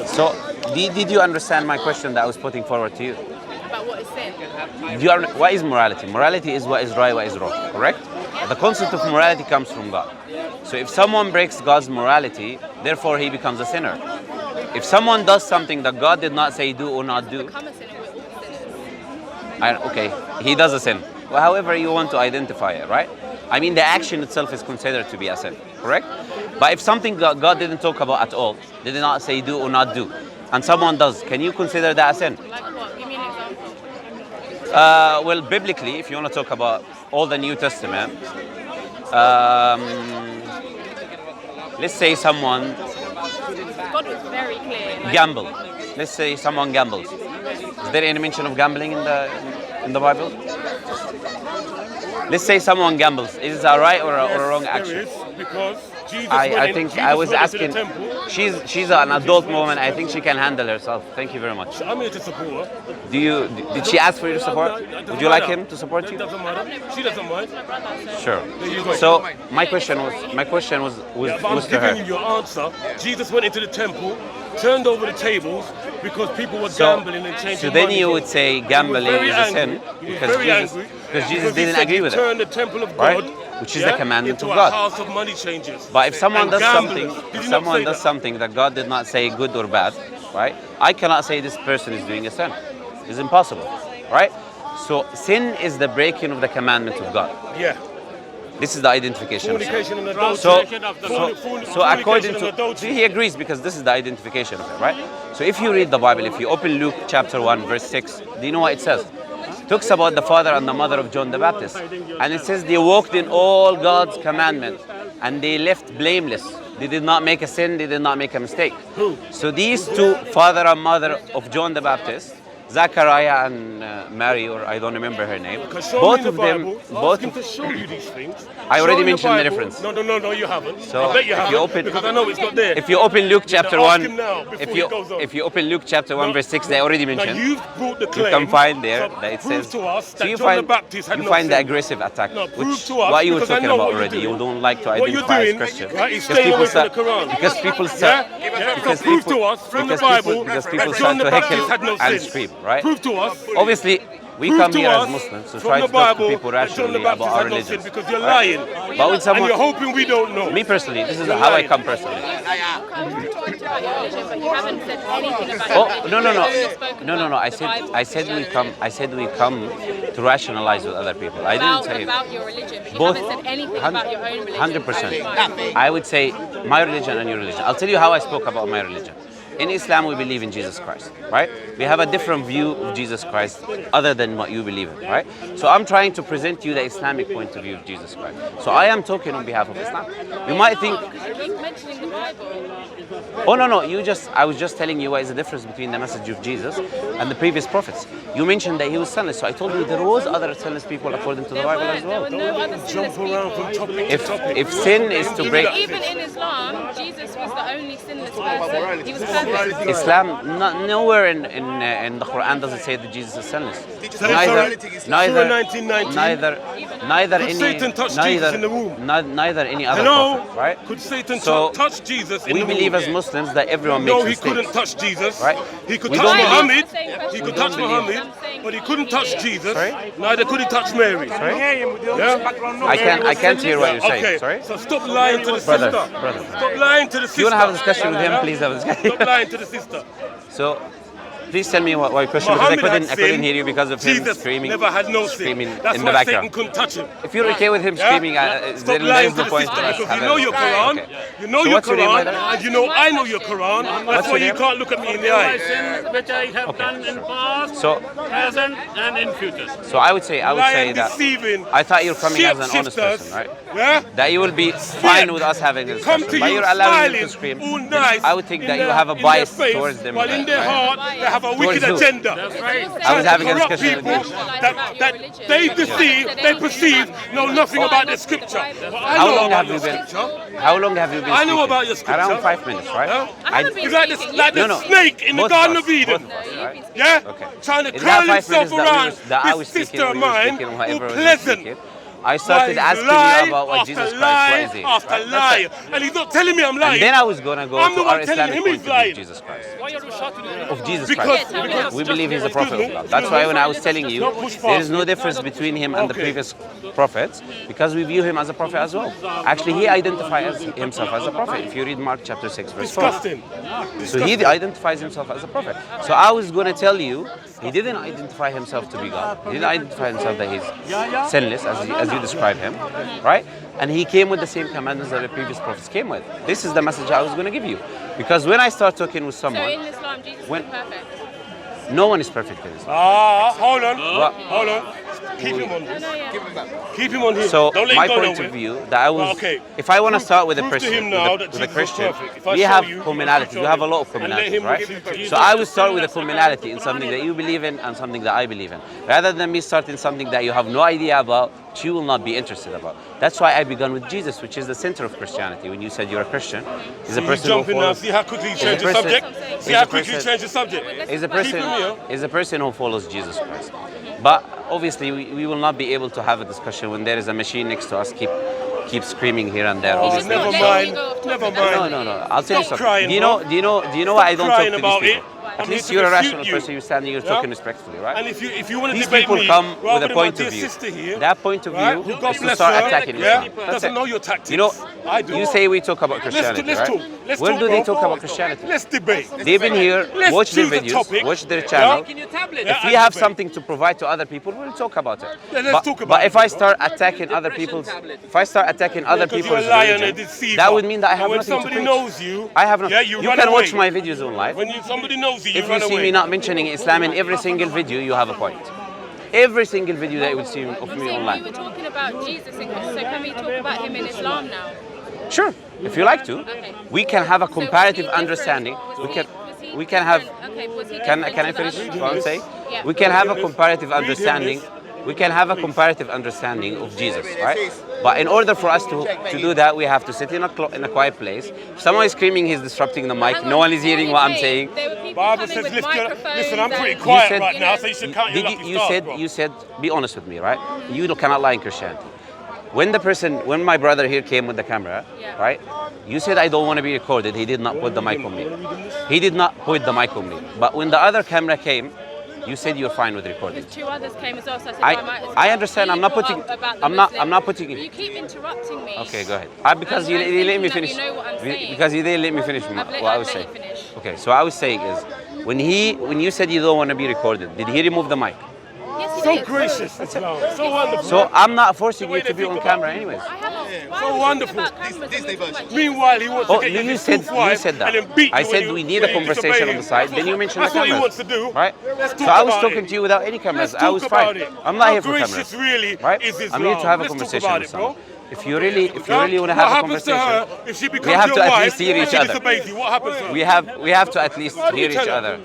So, did you understand my question that I was putting forward to you? About what is sin? What is morality? Morality is what is right, what is wrong, correct? The concept of morality comes from God. So if someone breaks God's morality, therefore he becomes a sinner. If someone does something that God did not say do or not do, Become a sinner, we're all sinners. okay, he does a sin. Well, however you want to identify it, right? I mean, the action itself is considered to be a sin, correct? But if something God didn't talk about at all, did not say do or not do, and someone does, can you consider that a sin? Like what? Give me an example. Well, biblically, if you want to talk about all the New Testament, let's say someone God was very clear. Like, gamble. Let's say someone gambles. Is there any mention of gambling in the Bible? Let's say someone gambles. Is that a right or a wrong action? There is, because Jesus I think Jesus I was went into asking. the temple. She's an adult woman. I think she can handle herself. Thank you very much. I'm here to support her. Did she ask for your support? Would you like him to support you? It doesn't matter. She doesn't mind. Sure. There you go. So my question was Yeah, but I'm to giving you her. your answer. Jesus went into the temple, turned over the tables because people were So, gambling and changing so then money. you would say gambling very is a sin angry. He was because very Jesus angry because he didn't said agree he with it. turned the temple of Right? God, Which is the commandment into of a God. house of money changers. But if someone And does gamblers. something, Did if he not someone say does that? something that God did not say good or bad, right? I cannot say this person is doing a sin. It's impossible, right? So sin is the breaking of the commandment of God. Yeah. This is the identification of sin. Fornication and adultery. So according to he agrees because this is the identification of it, right? So if you read the Bible, if you open Luke chapter 1 verse 6, do you know what it says? It talks about the father and the mother of John the Baptist, and it says they walked in all God's commandments and they left blameless. They did not make a sin, they did not make a mistake. So these two, father and mother of John the Baptist, Zachariah and Mary, or I don't remember her name. Both of them, both him to show you these things. I already Show in mentioned the Bible. difference. No, you haven't. So I bet you if haven't, you open, because I know it's not there. if you open Luke chapter Now ask 1, him now, before if he goes on. you open Luke chapter 1 No, verse 6, they already Now mentioned. you've brought the You claim. can find there so that it prove says. to us So that you John find the Baptist had you no find the sin. aggressive attack, No, prove which to us, what you were because I talking know about what you're already. You doing. don't like to What you're identify as doing, Christian. right, is Because staying people away from start, the Quran. because people start, Yeah? because So prove people, to us from the because people, Bible because that people John start the to Baptist heckle had no and sin. scream, right? Prove to us. Obviously, we Prove come to here as us Muslims to from try the to talk to Bible people that John the rationally Baptist about our had no sin, religion. because you're Right? lying. But when And someone, you're hoping we don't know. me personally, this is You're how I lying. come personally. You want to talk about your religion, but you haven't said anything about Oh, your religion. no. You've only spoken No. about I the said Bible. I said we come to rationalize with other people. I didn't say about your religion, but you both. haven't said anything about your own religion. 100%. I would say my religion and your religion. I'll tell you how I spoke about my religion. In Islam, we believe in Jesus Christ, right? We have a different view of Jesus Christ other than what you believe in, right? So I'm trying to present you the Islamic point of view of Jesus Christ. So I am talking on behalf of Islam. You might think, You keep mentioning the Bible. oh no, I was just telling you what is the difference between the message of Jesus and the previous prophets. You mentioned that he was sinless, so I told you there was other sinless people according to the Bible as There were well. no other sinless Jump around from people. topic to topic. If sin is to break Even in Islam, Jesus was the only sinless person. He was perfect. Islam, nowhere in the Quran does it say that Jesus is sinless. Neither Satan touch Jesus in the womb? neither any other Hello? prophet, right? Could Satan So, touch Jesus in We the believe womb? as Muslims that everyone No, makes he mistakes. couldn't touch Jesus. Right? He could We touch don't believe- Mohammed. We He could don't touch believe- Mohammed, but he couldn't touch Jesus. Sorry? Neither could he touch Mary. Yeah? I can't hear what you're saying. Okay, Sorry? so stop lying to the Brother, sister. brother. Stop lying to the sister. If you want to have a discussion with him, please have a discussion. Stop lying to the sister. So, please tell me what your question because Mohammed had I couldn't sin. hear you because of him Jesus screaming. never had no sin. Screaming That's in the why Satan background. couldn't touch him. If you're okay with him Yeah? screaming, Stop then lying there's to no the point. sister in us because you having know a- your Quran. Okay. You know So your what's your name, Quran, by the way? and you know I know your Quran. That's why you your name? can't look at me in the eye. Which I have done in past, So, present, and in future. so I would say Lying, that deceiving. I thought you're coming as an honest shapeshifters. person, right? Yeah? That you will be fine with us having a Come discussion, to but you you're allowing them smiling, to scream. all then nice. I would think in that you their- have a in their bias face, towards them. While in their right? heart, they have a wicked who? agenda. That's right. I was having a Corrupt discussion with people you. that they deceive, they perceive, know nothing about the scripture. But I How know long about have your you been? scripture. How long have you been? I know speaking? about your scripture. Around 5 minutes, right? Huh? I haven't been It's like speaking. the No, no. snake in the Both Garden us, of Eden. both of us, right? Yeah? Okay. Trying to In curl that 5 himself minutes around that I was this speaking, sister of when you were mine, speaking, all whatever was pleasant. speaking, I started asking you about what Jesus Christ, what is he? After lie, and he's not telling me I'm lying. And then I was going to go I'm the to one our telling Islamic him point he's of view lying. of Jesus Christ. Why are you shouting at him? Of Jesus Because- Christ. We believe he's a Excuse prophet me. of God. That's why when I was telling you, Don't push there is past no me. difference between him and the Okay. previous prophets, because we view him as a prophet as well. Actually, he identifies himself as a prophet. If you read Mark chapter 6, verse 4. Disgusting. So he identifies himself as a prophet. So I was going to tell you, he didn't identify himself to be God. He didn't identify himself that he's sinless, as you describe him, right? And he came with the same commandments that the previous prophets came with. This is the message I was going to give you. Because when I start talking with So someone, in Islam, Jesus When- is perfect. no one is perfect in Islam. Hold on. What? Hold on. Keep him on No, this. no, yeah. Keep him on here. So Don't let my him go point nowhere. of view, that I was, Well, okay. if I want to start with a Prove to Christian, him now with that a Jesus was Christian, perfect. If I we show have you, commonalities. show We have a him. lot of And let commonalities, him right? give you- So I will start with a commonality in something that you believe in and something that I believe in, rather than me starting something that you have no idea about, which you will not be interested about. That's why I began with Jesus, which is the center of Christianity. When you said you're a Christian, he's a He's person who jumping now. follows. See how quickly he He's a changed the person- subject? See how he's a quickly he person- changed the subject? Is a Keep him here. person is a person who follows Jesus Christ. But obviously we will not be able to have a discussion when there is a machine next to us keep screaming here and there. Oh, Obviously. never letting mind. you go off Never topic. mind. No. I'll tell you Stop something. crying, do you bro. know why I don't talk crying to about these people? it. At I'm least here to you're a refute rational you. person. You're standing. You're Yeah? talking respectfully, right? And if you want to These debate people me, come with rather a than my point dear of view. sister here, That point of right, view who God is to bless start her, attacking yeah, Islam. That's doesn't it. know your tactics. You know, I do. you say we talk about Christianity, let's right? talk. Let's When talk, do they bro. talk about Christianity? Let's debate. They've been here, Let's watch their choose a videos, topic. watch their channel. Yeah, If we and have debate. something to provide to other people, we'll talk about it. Yeah, let's but, talk about but it, if I bro. start attacking other people's, other Because people's you're a liar and a religion, deceiver. that would mean that I have And when nothing to somebody preach. knows you, I have nothing. yeah, you you run can away. watch my videos online. When somebody knows you, If run you see away. me not mentioning Islam in every single video, you have a point. Every single video that you would see of I'm me saying we online. were talking about Jesus, so can we talk about him in Islam now? Sure, if you like to, Okay. we can have a So was he comparative different? understanding. Was We he- can, was he we can have. different? Okay, was he Can different I to the finish other what I'm saying? Yeah. We can have a comparative him understanding. this. We can have a comparative understanding of Jesus, right? But in order for us to do that, we have to sit in a quiet place. If someone is screaming, he's disrupting the mic. Hang No on, one is hearing what I'm wait, saying. There were people Barbara coming says, with listen, microphones I'm pretty and- quiet said- right now, so you should count your lucky stars, bro. You said, be honest with me, right? You cannot lie in Christianity. When my brother here came with the camera, Yeah. right? You said I don't want to be recorded. He did not put the mic on me. He did not put the mic on me. But when the other camera came, you said you're fine with recording. Because two others came as well, so I said, I- "Oh, might as I well." understand, You I'm not brought putting- up about the I'm not Muslim- putting it- You keep interrupting me. Okay, go ahead. Because I'm you didn't let me thinking that finish. you know what I'm saying. Because you didn't let me finish I've let- what I I've was let saying. you finish. Okay, so what I was saying is, when you said you don't want to be recorded, did he remove the mic? Yes, he So did. gracious, Islam. So wonderful. So I'm not forcing The way you to they be think on about camera people. anyways. I haven't. Why So are we wonderful. talking about cameras and we're talking about Jesus? Meanwhile, he wants Oh, to get you you said wife that. and then beat I you said when we you- need when a you conversation disobey on him. the side. Then you mentioned That's the what he cameras. wants to do. Right? Let's So talk I was about talking it. to you without any cameras. Let's I was talk about fine. it. I'm not How here for gracious cameras. really Right? is I'm here to have a Let's talk conversation about with it, bro. someone. If you really want to What have a happens to conversation, her if she becomes have your to at wife least hear and each she other. disobeys you? What happens to her? we have to at least hear each tell her? other.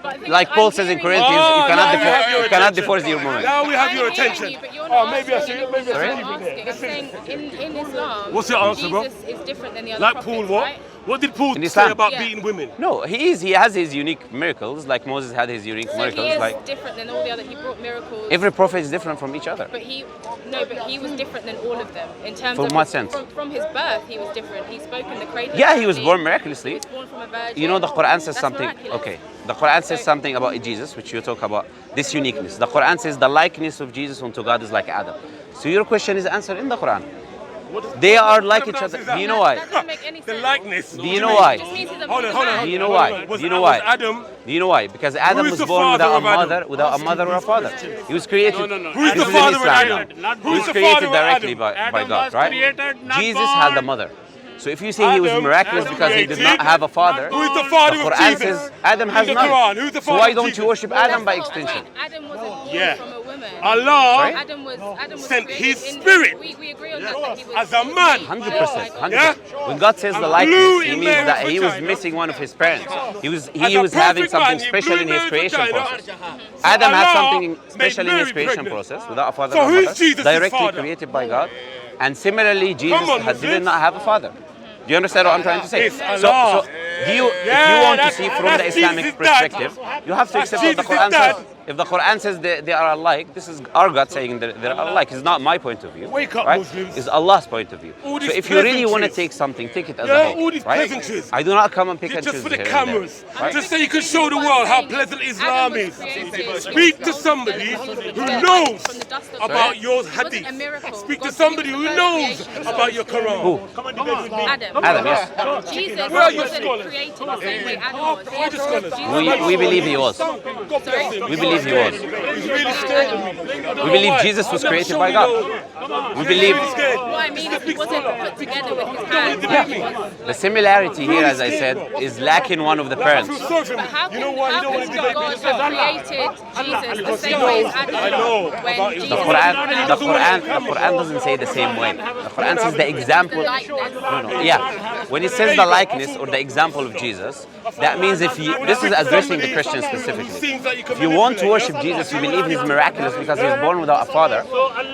But the thing Like is, Paul I'm says in hearing Corinthians, you. you now cannot we have divorce, your you cannot attention. divorce your woman. Now we have I'm your hearing attention. you, but you're Oh, not maybe I answering should the maybe I question should I'm leave it there. asking. I'm saying in Islam, What's your answer, bro? Jesus is different than the other Like prophets, Paul, what? right? What did Paul In say Islam? about Yeah. beating women? No, he has his unique miracles, like Moses had his unique So miracles. he is Like different than all the other. He brought miracles. every prophet is different from each other. But he was different than all of them in terms From of what sense? From his birth, he was different. He spoke in the cradle. Yeah, he was apparently. born miraculously. He was born from a virgin. You know, the Quran says That's something. miraculous. Okay, the Quran says So- something about Jesus, which you talk about this uniqueness. The Quran says the likeness of Jesus unto God is like Adam. So your question is answered in the Quran. They are like each other. Do you know why? That doesn't make any The sense. likeness. Do you know why? It just means he's a Hold on, big hold on. man. Do you know why? Was- Do you know was why? Adam? Do you know why? Because Adam is was the born father without a of Adam? mother, without a mother or a father. He was created. No, no, no. Who's This the is in father of Islam Adam? now. Not He born. was the created father of directly Adam? by Adam God, was right? created, not Jesus had a born. mother. So if you say he was Adam miraculous was because he did created. not have a father, Who's the father the of Quran Jesus? says Adam has In the none. Quran, who's the So father why of don't Jesus? you worship Adam by That's not- extension? Adam wasn't born Yeah. from a woman. Allah Right? Adam was sent created his in- spirit. We agree on that he was as a man. 100%. Yeah? 100%. When God says the And likeness, blew he in means that Mary's he was vagina. missing one of his parents. He was As a having perfect something man, he special blew in his Mary's creation vagina. process. So Adam had Allah something made special in his Mary creation pregnant. process without a father So or who's mother, Jesus' directly father? created by God. And similarly, Jesus on, did Muslims. not have a father. Do you understand what I'm trying to say? It's So, Allah. if you Yeah, want to that's- see from that's the Islamic Jesus' dad. perspective, you have to That's accept what the Jesus' Quran dad. says. If the Quran says they are alike, this is our God saying that they're alike. It's not my point of view. Wake up, right? Muslims. It's Allah's point of view. All So these if you really want to pleasantries. take something, take it as Yeah, a whole. all these right? pleasantries. I do not come and pick and Just choose for the here and there, cameras. right? Just so you can show the world how pleasant Islam is. Speak to somebody who knows about your hadith. Speak to somebody who knows about your Quran. Who? Adam, yes. Jesus Where are your wasn't scholars? created the same way Adam was. Where are the scholars? We believe he was. God bless him. We believe he was. He's really scared of me. I don't We believe know why. Jesus was I've never created shown by you God. no- We believe. He's really scared. What I mean is he wasn't put together with his hands. Yeah. The similarity here, as I said, is lacking one of the I parents. feel sorry for him. But how You can, know why you how don't want to can debate God this? created Jesus the Because he same way knows. as Adam? I know When about Jesus The Islam. Quran doesn't say the same way. The Quran says the example. No. Yeah. When it says the likeness or the example of Jesus, that means if you, this is addressing the Christians specifically. If you want to worship Jesus, you believe he's miraculous because he was born without a father.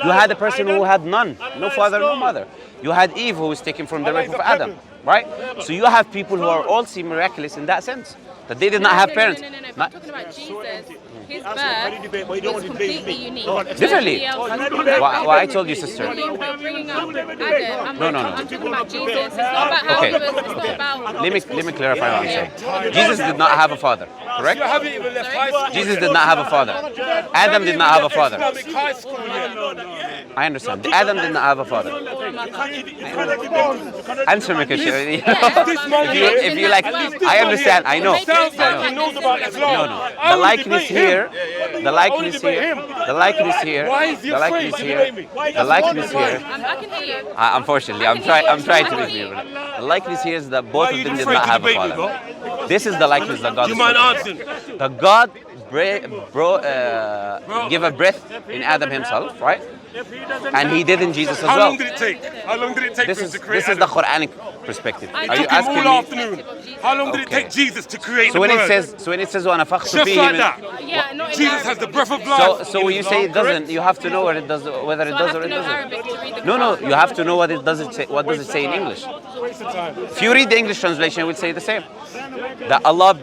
You had a person who had none, no father, no mother. You had Eve who was taken from the rib of Adam, right? So you have people who are also miraculous in that sense, that they did not have parents. No. I'm Not- talking about Jesus. His birth was completely unique. Differently. Nobody else- What I told you, sister. You're bringing up Adam. No. I'm talking about Jesus. It's not about how Okay. he was. It's not about. Let me clarify what I'm saying. Jesus did not have a father, correct? You haven't even left high school. Jesus did not have a father. Adam did not have a father. Islamic high school yet. I understand. Adam did not have a father. Or a mother. Answer me, question. This man here, If you like, I understand. I know. sounds like I he know. knows about Islam. No. I The would likeness debate him. here, the likeness debate here, him. the likeness here, Why is he the afraid likeness to here, debate me? the likeness here. I can hear you. Unfortunately, I'm trying to make me. The likeness here is that both Why are of you them did afraid not to have a debate me, father. This is the likeness that God You is mind talking about. answering? The God give a breath in Adam himself, right? And he did in Jesus as How well. long did it take? How long did it take This for him is to create the Adam? Quranic perspective. I Are you Took him asking all me? afternoon. How long did it Okay. take Jesus to create So the when it word? says وَنَفَخْتُ Just فِيهِ like min-" that. Yeah, not in Jesus Arabic. has the breath of life. So when you say it doesn't, you have to know what it does, whether it So I does have or to it know doesn't. Arabic to read the No, Quran. you have to know what it does it say. What does it say in English? Waste of time. If you read the English translation, it would say the same. That Allah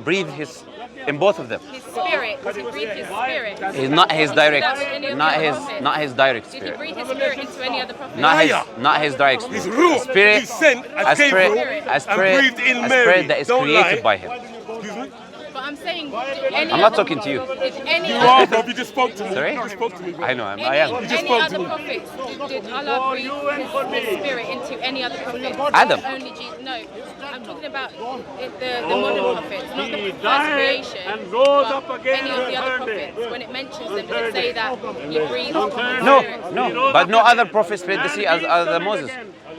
breathed His in both of them. His spirit. Did he breathe his spirit? It's not His direct, Any of not the His, prophets? not His direct Did he spirit. breathe his spirit into any other prophet? Not his direct He's spirit. ruh. Spirit, He's sent as a spirit, Gabriel a and spirit, breathed in a Mary. spirit that is Don't created lie. by Him. Excuse me? But I'm saying, did any I'm not other- talking to you. Did any You other- are, bro. You just spoke to me. Sorry? You just spoke to me, bro. I know, I am. Any other prophets? Did Allah breathe his spirit into any other prophets? Adam. Only Jesus. No, I'm talking about the modern prophets, not the first creation. and rose but up again any of the the other third day. prophets. When it mentions them, does it say that he breathed his spirit? No, but no other prophet split the sea other than Moses.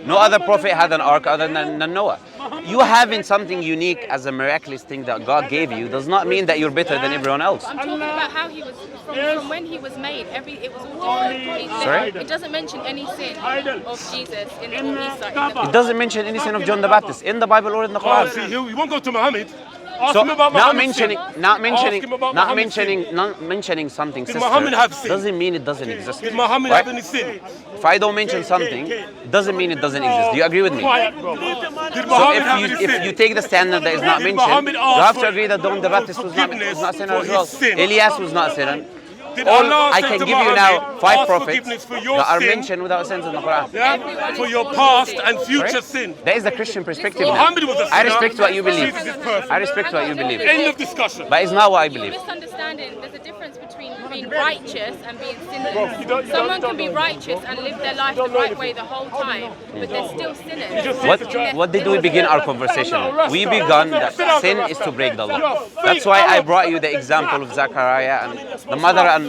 No other prophet had an ark other than Noah. You having something unique as a miraculous thing that God gave you does not mean that you're better than everyone else. I'm talking about how he was from when he was made. It was all different. Sorry? It doesn't mention any sin of Jesus in Isa. It doesn't mention any sin of John the Baptist in the Bible or in the Oh, Quran. see, you won't go to Muhammad. Ask So him about not Muhammad's sin. not mentioning something, sister, Muhammad have sin? doesn't mean it doesn't exist. Did Muhammad right? have any sin? If I don't mention something, doesn't mean it doesn't exist. Do you agree with me? Quiet, bro. Did So Muhammad have any sin? if you take the standard that is not Did mentioned, Muhammad you ask have to for agree that John the Baptist was not forgiveness sinner as for well. his sin? Elias was not sinner. Did All, Allah I say can to give you now Muhammad, 5 ask prophets forgiveness for your that are sin? mentioned without sins in the Quran. Yeah? For your past and future Right? sin. That is the Christian perspective. now. Muhammad was a I sinner. respect what you believe. Jesus is perfect. I respect what you believe. End of discussion. But it's not what I You're believe. misunderstanding. There's a difference between being righteous and being sinless. Someone can be righteous and live their life the right way the whole time, but they're still sinners. What did we begin our conversation with? We began that sin is to break the law. That's why I brought you the example of Zachariah and the mother and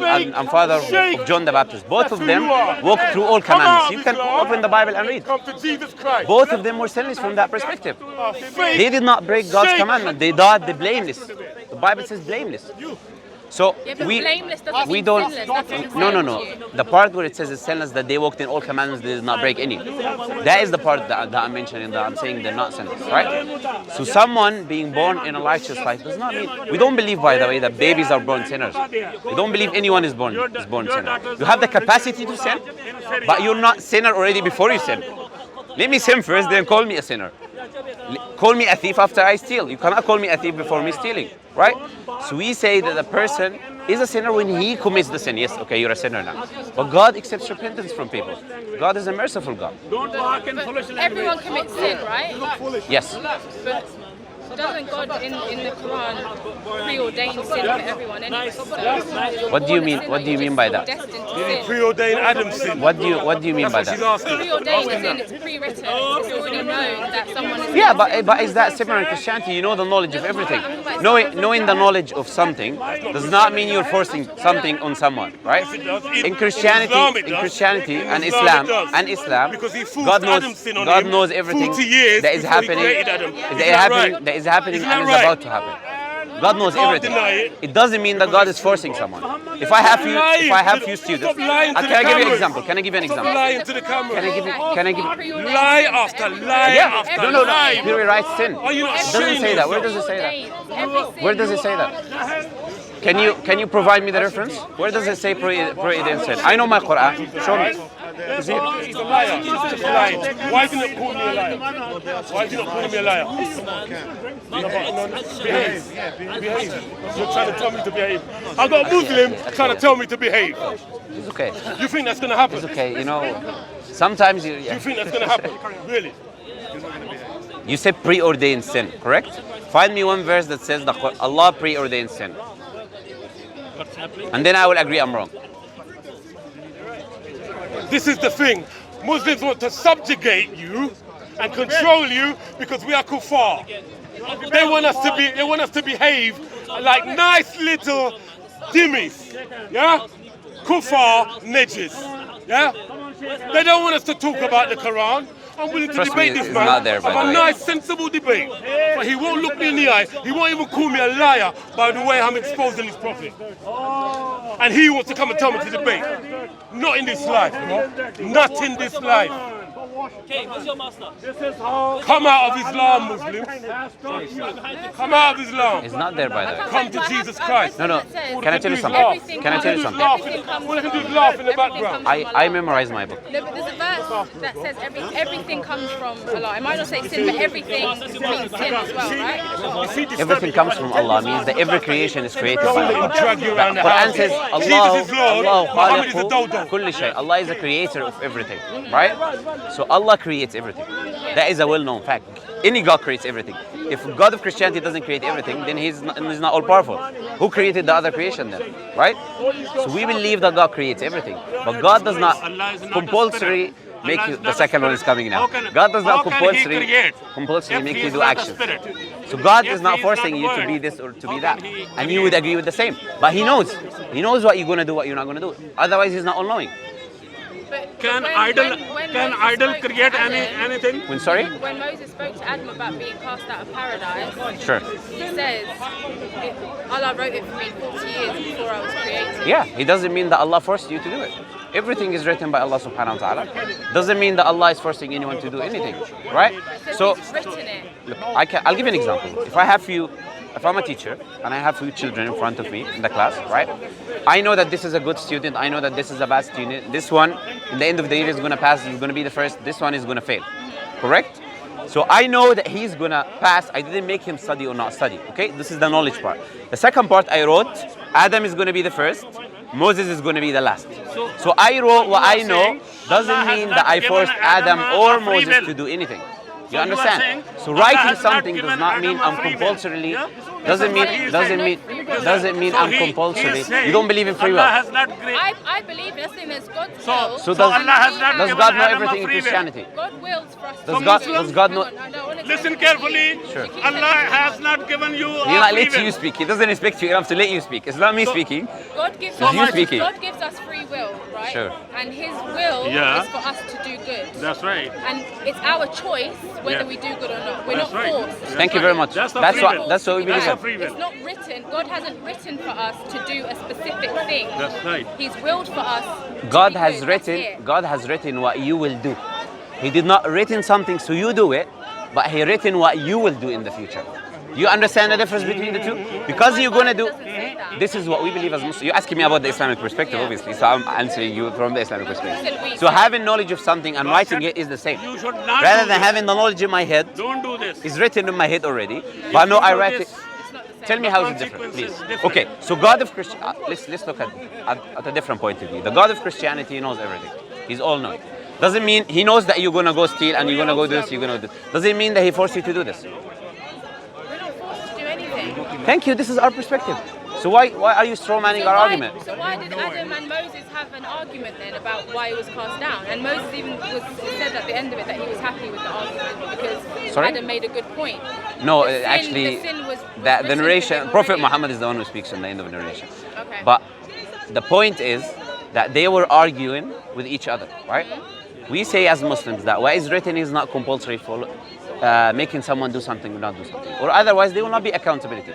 father of John the Baptist. Both of them walked through all commandments. You can open the Bible and read. Come to Jesus Christ. Both of them were sinless from that perspective. Faith. They did not break God's commandment. They died the blameless. The Bible says blameless. So Yeah, but we blameless doesn't we mean don't. sinless. That's what I'm No. saying to you. The part where it says it's sinless that they walked in all commandments, they did not break any. That is the part that I'm mentioning. That I'm saying they're not sinless, right? So someone being born in a righteous life does not mean. We don't believe, by the way, that babies are born sinners. We don't believe anyone is born sinner. You have the capacity to sin, but you're not sinner already before you sin. Let me sin first, then call me a sinner. call me a thief after I steal. You cannot call me a thief before me stealing, right? So we say that the person is a sinner when he commits the sin. Yes, okay, you're a sinner now. But God accepts repentance from people. God is a merciful God. Don't walk in foolish language. Everyone commits sin, right? Yes. But doesn't God in the Quran preordain sin for everyone anyway? So What do you mean? What do you mean by that? destined to sin. Preordained Adam's sin. What do you mean by She's that? asking. Preordained as in it's pre-written. It's already known that someone is. Yeah, but is that similar in Christianity? You know the knowledge of everything. Knowing the knowledge of something does not mean you're forcing something on someone, right? In Christianity and Islam, God knows everything that is happening, that is happening and is about to happen. God knows everything. It doesn't mean that God is forcing someone. If I have few students, can I give you an example? Can I give you an example? Lying to the camera. Can I give? Lie after lie Yeah. after No. lie. He rewrites sin. Are you not It doesn't ashamed say of that. Where yourself? does it say that? Where does it say that? Can you provide me the reference? Where does it say pre-ordained sin? I know my Quran. Show me. He's a liar. He's just lying. Why do you not call me a liar? Why do you not call me a liar? Behave. Behave. You're trying to tell me to behave. I've got a Muslim trying to tell me to behave. It's okay. You think that's going to happen? It's okay. You know, sometimes You think that's going to happen? Really? You said preordained sin, correct? Find me one verse that says that Allah preordained sin. And then I will agree I'm wrong. This is the thing. Muslims want to subjugate you and control you because we are kuffar. They want us to behave like nice little dhimmis. Yeah? Kuffar nejis. Yeah? They don't want us to talk about the Quran. I'm willing to Trust debate me, this it's man. not there, by Have the a way. nice, sensible debate. But he won't look me in the eye. He won't even call me a liar by the way I'm exposing his prophet. And he wants to come and tell me to debate. Not in this life, you know? Not in this life. Come out of Islam, Muslims. Come out of Islam. It's not there, by the way. Come to Jesus Christ. No. Can I tell you something? Everything Can I tell you comes- something? All I can do is laugh in the background. I memorize my book. No, but there's a verse that says everything comes from Allah. I might not say sin, but everything means sin as well, right? Everything comes from Allah means that every creation is created by Don't let him Allah. drag you around the Quran house. says Jesus Allah, is Lord, Allah Muhammad is a khaliqu dodo. kulli shay. Allah is the creator of everything, right? So Allah creates everything. That is a well-known fact. Any God creates everything. If God of Christianity doesn't create everything, then he's not all-powerful. Who created the other creation then, right? So we believe that God creates everything, but God does not compulsory make you. The second one is coming now. God does not compulsory make you do actions. So God is not forcing you to be this or to be that, and you would agree with the same. But He knows what you're gonna do, what you're not gonna do. Otherwise, He's not all-knowing. But Can when idol Moses spoke to create Adam- anything? When sorry? When Moses spoke to Adam about being cast out of paradise, Sure. he says, Allah wrote it for me 40 years before I was created. Yeah, it doesn't mean that Allah forced you to do it. Everything is written by Allah subhanahu wa ta'ala. Doesn't mean that Allah is forcing anyone to do anything, right? It says So, he's written it. look, I'll give you an example. If I'm a teacher and I have few children in front of me in the class, right? I know that this is a good student. I know that this is a bad student. This one, in the end of the year, is going to pass. He's going to be the first. This one is going to fail. Correct? So I know that he's going to pass. I didn't make him study or not study. Okay? This is the knowledge part. The second part I wrote, Adam is going to be the first. Moses is going to be the last. So I wrote what I know. Doesn't mean that I forced Adam or Moses to do anything. You understand? So writing something does not mean I'm compulsorily. Doesn't mean I'm compulsory. You don't believe in free will. I believe in this thing as God's will. So Allah has not does given God know Adam a everything in free will. Christianity? God wills for us to Does God know? Listen carefully. Sure. Allah has not given you He not free lets you will. speak. He doesn't expect you enough to let you speak. It's not me speaking. God gives It's you us speaking. God gives us free will, right? Sure. And His will Yeah. is for us to do good. That's right. And it's our choice whether Yeah. we do good or not. We're That's not right. forced. Thank you very much. That's the That's free will. what we believe That's the in. free will. It's not written. God hasn't written for us to do a specific thing. That's right. He's willed for us. to God be has good. That's written. it. God has written what you will do. He did not written something so you do it, but He written what you will do in the future. Do you understand the difference between the two? Because you're going to do... Doesn't say that. This is what we believe as Muslims. You're asking me about the Islamic perspective, Yeah. obviously, so I'm answering you from the Islamic perspective. we So said- having knowledge of something and writing it is the same. You should not Rather do than this. having the knowledge in my head, Don't do this. it's written in my head already, but no, I write it. It's not the same. Tell me how it's different, please. Consequences different. Okay, so God of Christian. Let's look at a different point of view. The God of Christianity knows everything. He's all knowing. Doesn't mean he knows that you're gonna go steal and you're gonna go do this. You're gonna do. Doesn't mean that he forced you to do this. We're not forced to do anything. Thank you. This is our perspective. So why are you strawmanning our argument? So why did Adam and Moses have an argument then about why it was cast down? And Moses even said at the end of it that he was happy with the argument because Sorry? Adam made a good point. No, The sin- actually, the sin was that the written for narration, him Prophet already. Muhammad is the one who speaks in the end of the narration. Okay. But the point is that they were arguing with each other, right? We say as Muslims that what is written is not compulsory for making someone do something or not do something, or otherwise there will not be accountability.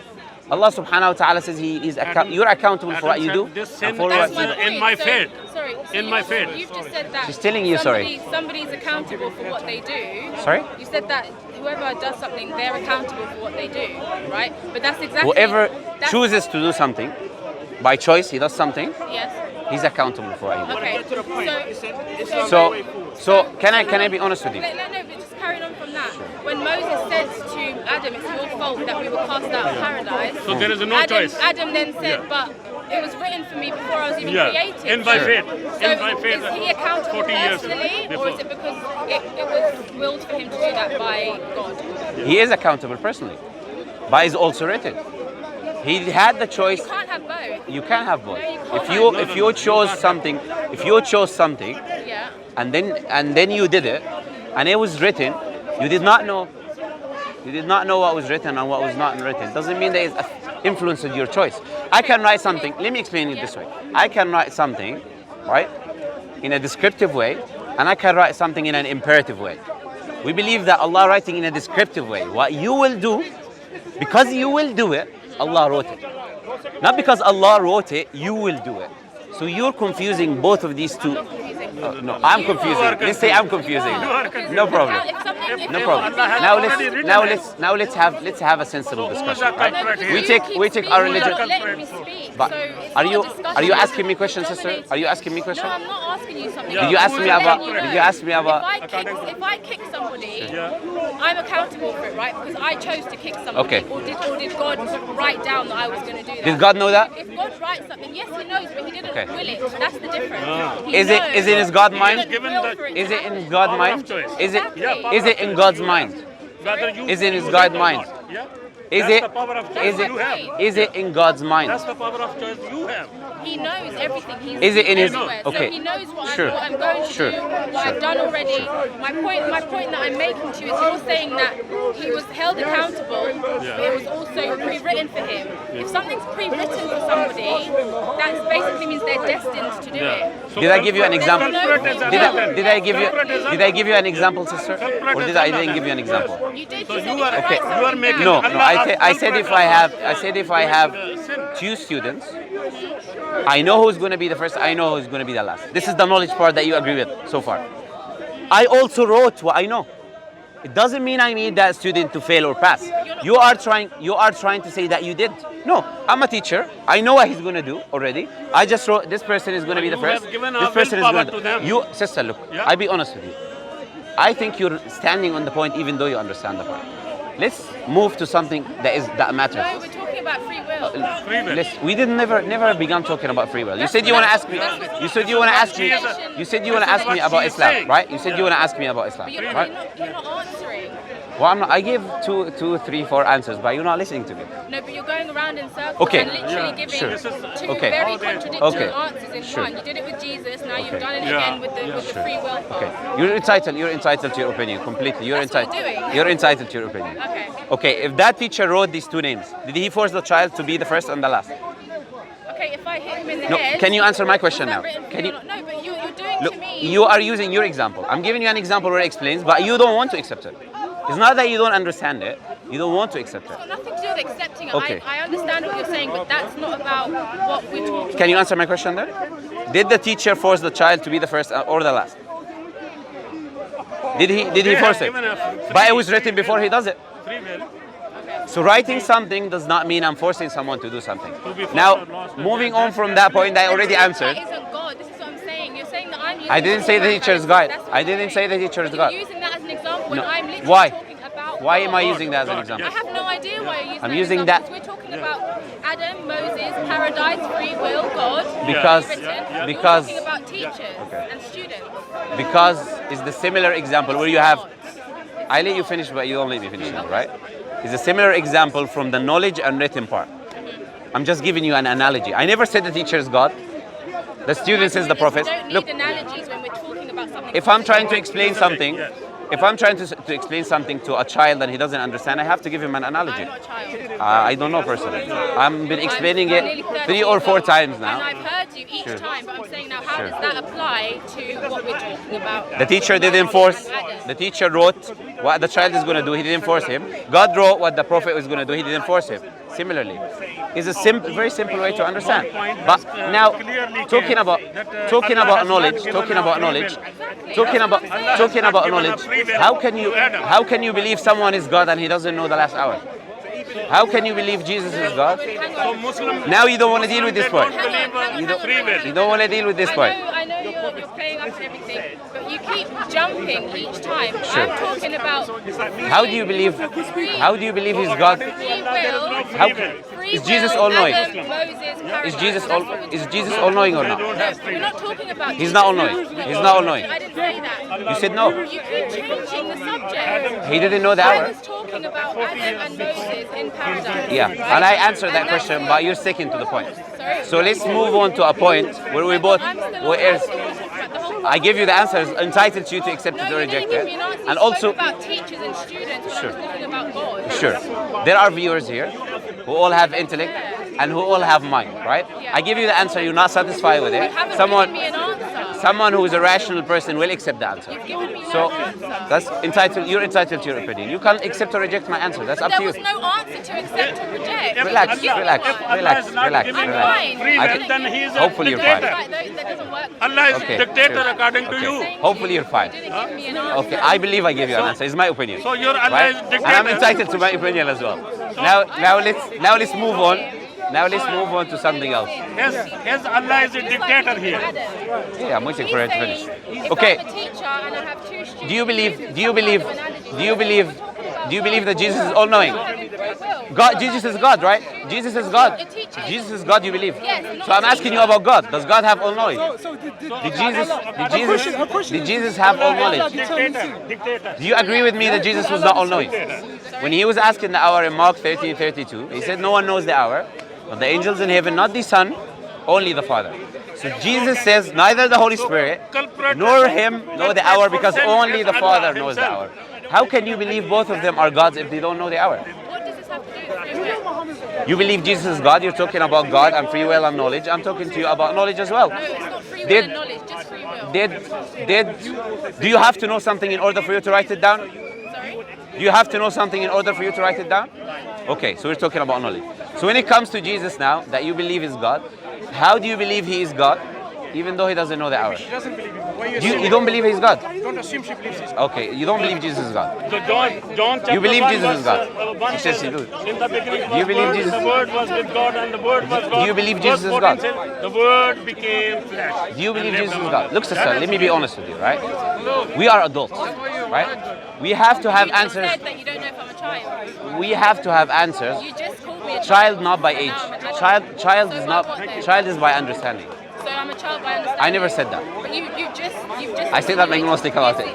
Allah subhanahu wa ta'ala says you're accountable for what you do This and sin for That's what my you do. point. in my So- faith. Sorry. So In my faith. You've just said that. She's telling you, sorry. Somebody's accountable for what they do. Sorry? You said that whoever does something, they're accountable for what they do, right? But that's exactly. Whoever that's- chooses to do something by choice, he does something, Yes. he's accountable for what he does. Okay. So can I be honest with you? No, but just carrying on from that. When Moses said to Adam, it's your fault that we were cast out of paradise. So there is no Adam, choice. Adam then said, but it was written for me before I was even Yeah. created. In my faith. So In my faith. is he accountable 40 years personally, or before. is it because it was willed for him to do that by God? He is accountable personally, but it's also written. He had the choice. You can't have both. You can have both. No, you can't. If you chose something, Yeah. and then you did it, and it was written, you did not know what was written and what was not written. Doesn't mean that it's influenced your choice. I can write something. Let me explain it this way. I can write something, right, in a descriptive way, and I can write something in an imperative way. We believe that Allah writing in a descriptive way. What you will do, because you will do it, Allah wrote it. Not because Allah wrote it, you will do it. So you're confusing both of these two. No, I'm confusing. Let's say I'm confusing. No problem. No problem. Now let's have a sensible discussion, right? We take our religion. Let me speak. But So it's are not you a discussion asking me that's questions, sister? dominated. Are you asking me questions? No, I'm not asking you something. Did you ask me I'm about- letting you did know. you ask me about- If I kick somebody, I'm accountable for it, right? Because I chose to kick somebody. Okay. Or did God write down that I was going to do that? Did God know that? If God writes something, yes, He knows, but He didn't Okay. will it. That's the difference. He Is it knows. in His God He mind? didn't Given will that- for it Is to it in happen. God's mind? Exactly. Is it in God's mind? Whether you Is it in you God's or mind? not. Yeah. Is That's it the power of choice is you have. it in God's mind? That's the power of choice you have. He knows everything. He's Is it in his- everywhere. okay. So he knows what, Sure. I'm going to Sure. do, what I've done already. My point that I'm making to you is you're saying that he was held accountable, but it was also pre-written for him. If something's pre-written for somebody, that basically means they're destined to do it. So Did I give you an example? culprit is Did I give you an example, sister? Or did I didn't give you an example? You did. So You said you are- write okay. something You are making- No, down. I said if I have two students, I know who's going to be the first, I know who's going to be the last. This is the knowledge part that you agree with so far. I also wrote what I know. It doesn't mean I need that student to fail or pass. You are trying to say that you did. No, I'm a teacher. I know what he's going to do already. I just wrote this person is going to be the You have first. given This our person is willpower going to them. You, sister, look, Yeah. I'll be honest with you. I think you're standing on the point even though you understand the point. Let's move to something that matters. No, we're talking about free will. Free will. We did never began talking about free will. You said you want to ask me. You said you want to ask me. You said you want to ask me about Islam, right? You said you want to ask me about Islam, But you're right? not answering. Well, I'm not, I gave two, 3, 4 answers, but you're not listening to me. No, but you're going around in circles Okay. and literally giving Sure. two Okay. very contradictory Okay. answers in Sure. one. You did it with Jesus, now you've Okay. done it Yeah. again with the free will part. Okay, you're entitled to your opinion completely. You're That's what entitled. we're doing. You're entitled to your opinion. Okay. Okay, if that teacher wrote these two names, did he force the child to be the first and the last? Okay, if I hit him in the No, head... can you answer my question was that now? written for Can you you- or not? No, but you're doing Look, to me... you are using your example. I'm giving you an example where it explains, but you don't want to accept it. It's not that you don't understand it. You don't want to accept it. It's got nothing to do with accepting it. Okay. I understand what you're saying, but that's not about what we're talking Can you answer my question then? Did the teacher force the child to be the first or the last? Did he They force have it? given a But it was written before he does it. Free will. So writing something does not mean I'm forcing someone to do something. be Now, followed, lost, moving on from that point, I already answered. That isn't God. This is what I'm saying. You're saying that I'm using I didn't say the Quran teacher is as- God. that's what I you're didn't saying. say the teacher is But God. You're using that as an example when No. I'm literally Why? talking about Why am I God. using that as an example? I have no idea why you're using I'm that using example, that- because we're talking about Adam, Moses, paradise, free will, God. Because- written. because- You're talking about teachers and students. Because it's the similar example where you have. I let you finish, but you don't let me finish, right? It's a similar example from the knowledge and written part. I'm just giving you an analogy. I never said the teacher is God. The student is the prophet. We don't need Look, analogies when we're talking about something. if I'm trying to explain something, if I'm trying to explain something to a child and he doesn't understand, I have to give him an analogy. I'm not a child. I don't know personally. I've been explaining I'm nearly it 30 3 or 4 years old, times And now. I've heard you each Sure. time, but I'm saying now, how Sure. does that apply to what we're talking about? The teacher didn't force. The teacher wrote what the child is going to do. He didn't force him. God wrote what the prophet was going to do. He didn't force him. Similarly, it's a very simple way to understand. But now, talking about knowledge, talking about knowledge, talking about knowledge. How can you believe someone is God and he doesn't know the last hour? How can you believe Jesus is God? So Muslim Now you don't want to deal with this point. free You don't want to deal with this point. I know you're playing up and everything, but you keep jumping each time. Sure. I'm talking about How do you believe? How do you believe he's God? free will. How Free is Jesus will, all-knowing? Adam, Moses, Is paradise. Jesus That's all what we're is talking Jesus about. all knowing or not? We're not talking about He's not all-knowing. He's not all-knowing. I didn't say that. You said no. You keep changing the subject. He didn't know the I hour. was talking about Adam and Moses in paradise. Yeah, right? and I answered that And question, that's but it. you're sticking to the point. Sorry? So let's move on to a point where we both. I'm still Where asking you about the whole I give you the answers, entitled to you to accept No, it you or didn't reject give it. me an answer. And You also, spoke about teachers and students when Sure. I was talking about God. sure, there are viewers here who all have intellect and who all have mind, right? I give you the answer, you're not satisfied with You it. haven't Someone, given me an answer. someone who is a rational person will accept the answer. You've given me So no answer. that's entitled. You're entitled to your opinion. You can accept or reject my answer. That's up There to was you. no answer to accept or reject. Relax, Give me relax, one. relax, relax, I'm relax. fine. free I will, can- then he is a Hopefully you're dictator. fine. That doesn't work. Allah is Okay, dictator sure. according to Okay. you. Thank Hopefully you. you're fine. You didn't give me an answer. Okay, I believe I gave you an answer. It's my opinion. So your Allah Right? is And dictator. I'm entitled to my opinion as well. Now let's move on. Now let's move on to something else. His Allah is a Just like dictator with here. Adam. Yeah, I'm waiting He's for her to saying, finish. if Okay. I'm a teacher and I have two students, Do you believe? using Do you some believe? kind of analogy, Do you believe? we're talking about Do you God. believe that Jesus is all knowing? Having free will. God, Jesus is God, right? Jesus is God. A teacher. Jesus is God. You believe? Yes, not So I'm a asking you teacher. about God. Does God have all knowledge? So Did Jesus have all knowledge? Dictator. Do you agree with me that Jesus was not all knowing? When he was asking the hour in Mark 13:32, he said, "No one knows the hour, but the angels in heaven, not the Son, only the Father." So Jesus says, neither the Holy Spirit nor him know the hour, because only the Father knows the hour. How can you believe both of them are gods if they don't know the hour? What does this have to do with free will? You believe Jesus is God, you're talking about God and free will and knowledge. I'm talking to you about knowledge as well. No, it's not free will Did- and knowledge, just free will. Do you have to know something in order for you to write it down? Sorry? Do you have to know something in order for you to write it down? Okay, so we're talking about knowledge. So when it comes to Jesus now, that you believe is God, how do you believe he is God, even though he doesn't know the hour? She doesn't believe him. Why You don't believe he's God? don't assume she believes he's Okay, you don't believe Jesus is God. So John chapter You believe 1 Jesus is God? verse, 1 He says says, you do. in the beginning Do you was believe Word, Jesus- the word was with God and the word was God. you believe Jesus is Verse God? 14 says, the word became flesh. Do you believe and Jesus lived is among God? us. Look, sister, That let is me be honest with you, right? We are adults, right? We have to have You just answers. said that you don't know if I'm a child. We have to have answers. You just called me a Child not by and age. now I'm an adult. Child So is by not. what then? Child is by understanding. So I'm a child by understanding. I never said that. But you've just. I say that agnostic about it.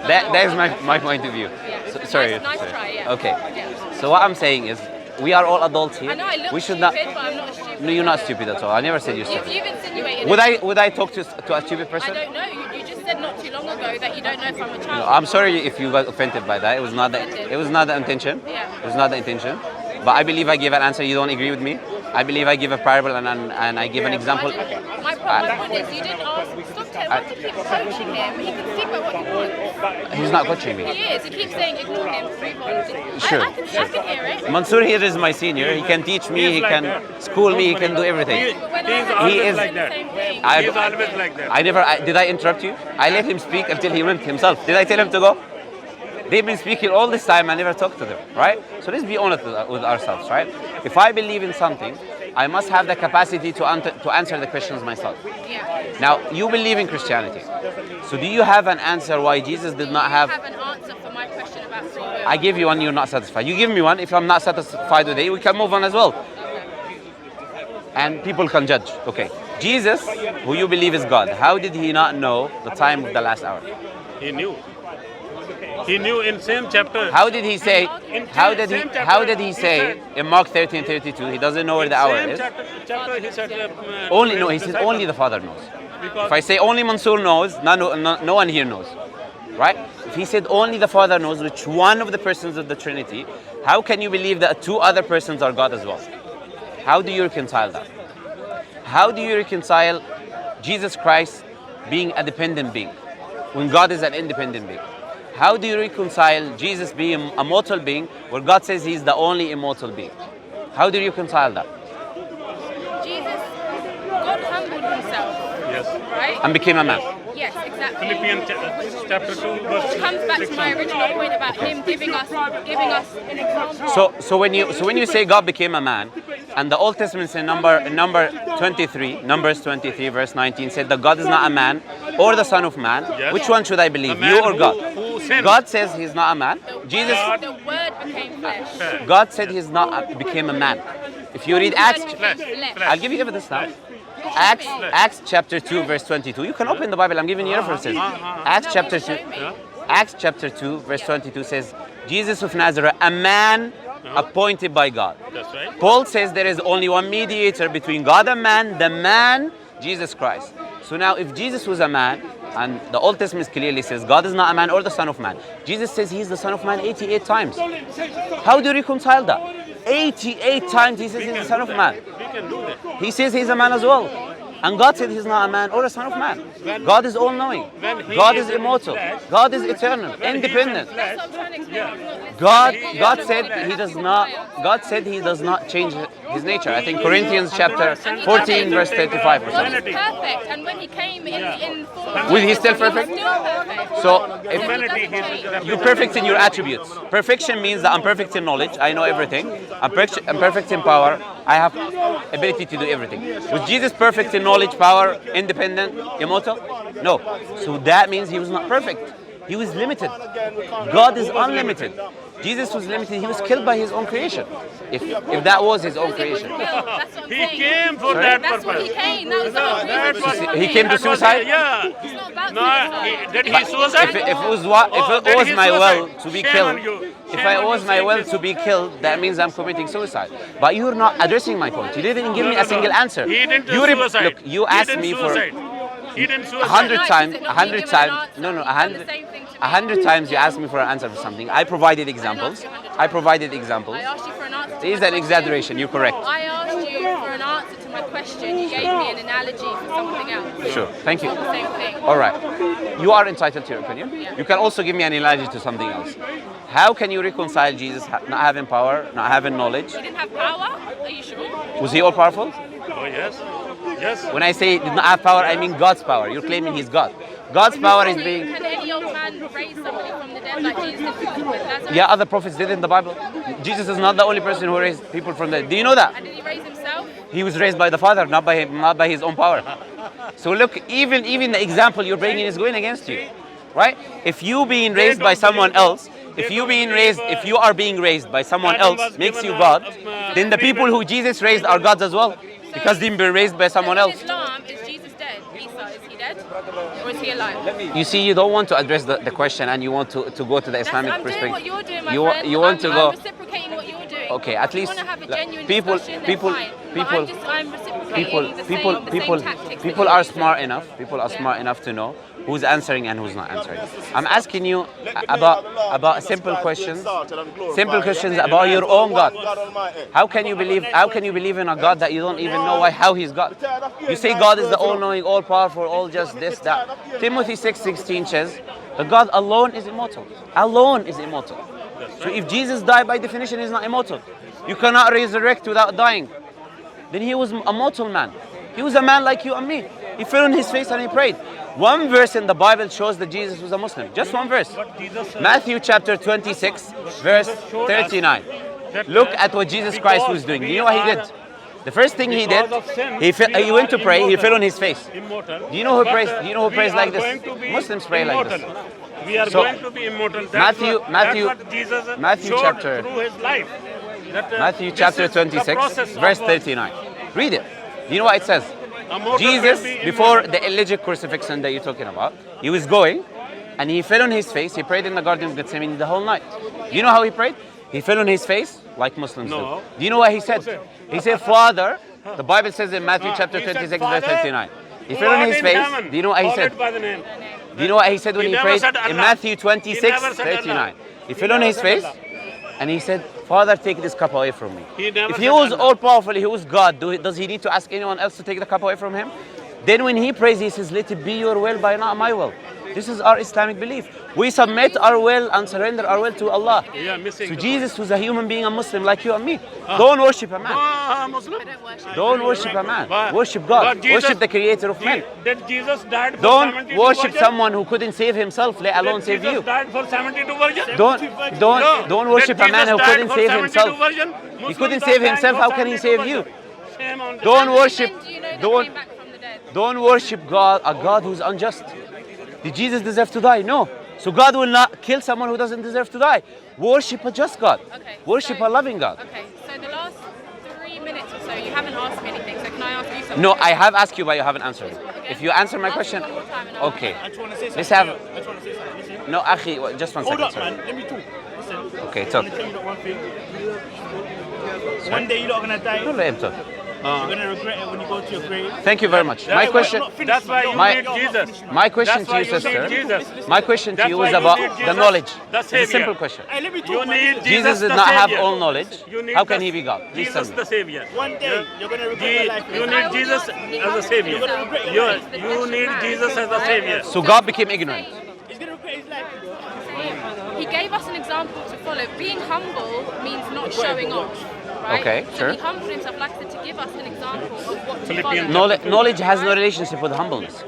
That is my point of view. Yeah. So, sorry. Nice sorry. try, yeah. Okay. Yeah. So what I'm saying is, we are all adults here. I know I look We should stupid, not. but I'm not stupid. No, you're not stupid at all. I never said you're You've, stupid. you've insinuated. Would I talk to a stupid I person? don't know. You just said not too long ago that you don't know if I'm a child. No, I'm sorry if you got offended by that. It was not the. It was not the intention. Yeah. It was not the intention. But I believe I gave an answer. You don't agree with me. I believe I give a parable and I give an example. My point is, you didn't ask. Stop telling him to keep coaching him. He can speak about what he wants. He's not coaching me. He is. He keeps saying ignore him. Move on. Sure, I can hear it. Mansur here is my senior. He can teach me. He can school me. He can do everything. When He is I always is- like that. same thing. I- He is always like that. I never. Did I interrupt you? I let him speak until he went himself. Did I tell him to go? They've been speaking all this time. I never talked to them, right? So let's be honest with ourselves, right? If I believe in something, I must have the capacity to answer the questions myself. Yeah. Now, you believe in Christianity. So do you have an answer why Jesus did not have... I have an answer for my question about free will. I give you one, you're not satisfied. You give me one, if I'm not satisfied with it, we can move on as well. And people can judge. Okay. Jesus, who you believe is God, how did he not know the time of the last hour? He knew. He knew in same chapter. How did he say? How did he say in Mark 13:32? He doesn't know where the hour is. Chapter he said. Only no. He says only the Father knows. If I say only Mansur knows, no one here knows, right? If he said only the Father knows, which one of the persons of the Trinity, how can you believe that two other persons are God as well? How do you reconcile that? How do you reconcile Jesus Christ being a dependent being when God is an independent being? How do you reconcile Jesus being a mortal being where God says he's the only immortal being? How do you reconcile that? Jesus, God humbled himself. Yes. Right? And became a man. Yes, exactly. Philippians chapter 2 verse. Which comes back to my original point about him giving us an example. So when you say God became a man, and the Old Testament says Numbers 23 verse 19 said that God is not a man or the Son of Man. Yes. Which one should I believe, The man you or God? who sinned. God says he's not a man. Jesus, The word became flesh. God said he's not became a man. If you read Acts, Flesh. I'll give you evidence now. Acts chapter 2 verse 22. You can open the Bible. I'm giving you references. Acts chapter 2. Acts chapter 2 verse 22 says, Jesus of Nazareth, a man appointed by God. That's right. Paul says there is only one mediator between God and man, the man, Jesus Christ. So now if Jesus was a man, and the Old Testament clearly says God is not a man or the Son of Man, Jesus says he's the Son of Man 88 times. How do you reconcile that? 88 times he says he's the Son of Man. We can do that. He says he's a man as well. And God said he's not a man or a son of man. God is all-knowing. God is immortal. God is eternal, independent. That's what I'm trying to explain. God said he does not change his nature. I think Corinthians chapter 14 verse 35 or God something. is perfect, and when he came in form, Will he still he was perfect? still perfect. So He if doesn't change. you're perfect in your attributes. Perfection means that I'm perfect in knowledge. I know everything. I'm perfect in power. I have ability to do everything. Was Jesus perfect in knowledge, power, independent, immortal? No. So that means he was not perfect. He was limited. God is unlimited. Jesus was limited. He was killed by his own creation. If that was his own creation. That's what I'm He saying. came for Sorry? that That's what purpose. he came. That was the whole reason. He came to suicide? Yeah. It's not about No, suicide. did he suicide? If it was that is my will suicide. to be Shame killed, on you. if Shame I on was you my saying will this. to be killed, that means I'm committing suicide. But you're not addressing my point. You didn't give me a single answer. He didn't do You suicide. Look, you He asked didn't me for suicide. He didn't suicide. 100 No, times, he said, no, 100 give him an times, answer. no, You've done the same thing to me. 100 times you asked me for an answer for something. I provided examples. I provided examples. I asked you for an answer. It is an exaggeration. You're correct. I asked you for an answer to my question. You gave me an analogy for something else. Sure. Thank you. It's not the same thing. All right. You are entitled to your opinion. You can also give me an analogy to something else. How can you reconcile Jesus not having power, not having knowledge? He didn't have power? Are you sure? Was he all powerful? Oh yes. Yes. When I say he did not have power, I mean God's power. You're claiming he's God. God's power is being... Can any old man raise somebody from the dead like Jesus did with Lazarus? Yeah, other prophets did in the Bible. Jesus is not the only person who raised people from the dead. Do you know that? And did he raise himself? He was raised by the Father, not by his own power. So look, even the example you're bringing is going against you, right? If you being raised by someone else, if you are being raised by someone else makes you God, then the people who Jesus raised are gods as well, because they've been raised by someone So in else. Islam, is Jesus dead? Isa, is he dead? Or is he alive? You see, you don't want to address the question, and you want to go to the Islamic I'm perspective. doing what you're doing, my you friend. you want to I'm go. reciprocating what you're doing. Okay, at If you least want to have a like, genuine people discussion, then fine. But I'm reciprocating the same tactics people that are you're smart using. enough. People are Yeah. smart enough to know who's answering and who's not answering. I'm asking you about simple questions about your own God. How can you believe in a God that you don't even know how he's God? You say God is the all-knowing, all-powerful, all just this, that. Timothy 6:16 says that God alone is immortal. Alone is immortal. So if Jesus died, by definition, he's not immortal. You cannot resurrect without dying. Then he was a mortal man. He was a man like you and me. He fell on his face and he prayed. One verse in the Bible shows that Jesus was a Muslim. Just one verse. Matthew chapter 26, verse 39. Look at what Jesus Christ was doing. You know what he did? The first thing he did, he went to pray, he fell on his face. Do you know who prays? Do you know who prays like this? Muslims pray like this. We are So, going to be immortal. Matthew showed chapter through his life. Matthew chapter 26, verse 39. Read it. Do you know what it says? Jesus, before the alleged crucifixion that you're talking about, he was going and he fell on his face. He prayed in the Garden of Gethsemane the whole night. Do you know how he prayed? He fell on his face like Muslims do. Do you know what he said? He said, Father, the Bible says in Matthew chapter 26, verse 39. He fell on his face. Do you know what he said? Do you know what he said when he prayed in Matthew 26, 39? He fell on his face and he said, Father, take this cup away from me. If he was all powerful, he was God, does he need to ask anyone else to take the cup away from him? Then when he prays, he says, let it be your will, but not my will. This is our Islamic belief. We submit our will and surrender our will to Allah. So Jesus was a human being, a Muslim like you and me. Don't worship a man. Don't worship a man. Worship God. Worship the creator of men. Did Jesus died for Don't 72 worship virgins? someone who couldn't save himself, let alone save Jesus you. died for 72 virgins? Don't worship a man who couldn't save himself. He couldn't save himself, how can he save you? Don't worship, don't worship God, a God who's unjust. Did Jesus deserve to die? No. So God will not kill someone who doesn't deserve to die. Worship a just God. Okay, Worship so- a loving God. Okay, so the last 3 minutes or so, you haven't asked me anything, so can I ask you something? No, I have asked you, but you haven't answered. Okay. If you answer my Ask me question, one more time and I'll okay. I just want to say something. Let's have. I just want to say something. Listen. No, Akhi, just 1 Hold second. up, Sorry. man. Let me talk. Listen. Okay, I'm talk. gonna tell you that one thing. One day you're not gonna die. No, let him talk. You're gonna regret it when you go to your grave. Thank you very much. My question. That's why you My- need Jesus. My question That's to why you, you need sister. Jesus. My question to That's you why is you about need the Jesus, knowledge. the It's a simple Savior. question. Hey, let me talk, You man. need Listen. Jesus the does not have Savior. all knowledge. You need How can the- he be God? Please tell Jesus me. the Savior. One day you're gonna regret your life. You need Jesus as a Savior. You need Jesus as a Savior. So God became ignorant. He's gonna regret his life. He gave us an example to follow. Being humble means not showing off, right? Okay, so sure. he humbled himself, like I said, to give us an example of what to Philippians follow. Knowledge has no relationship with humbleness.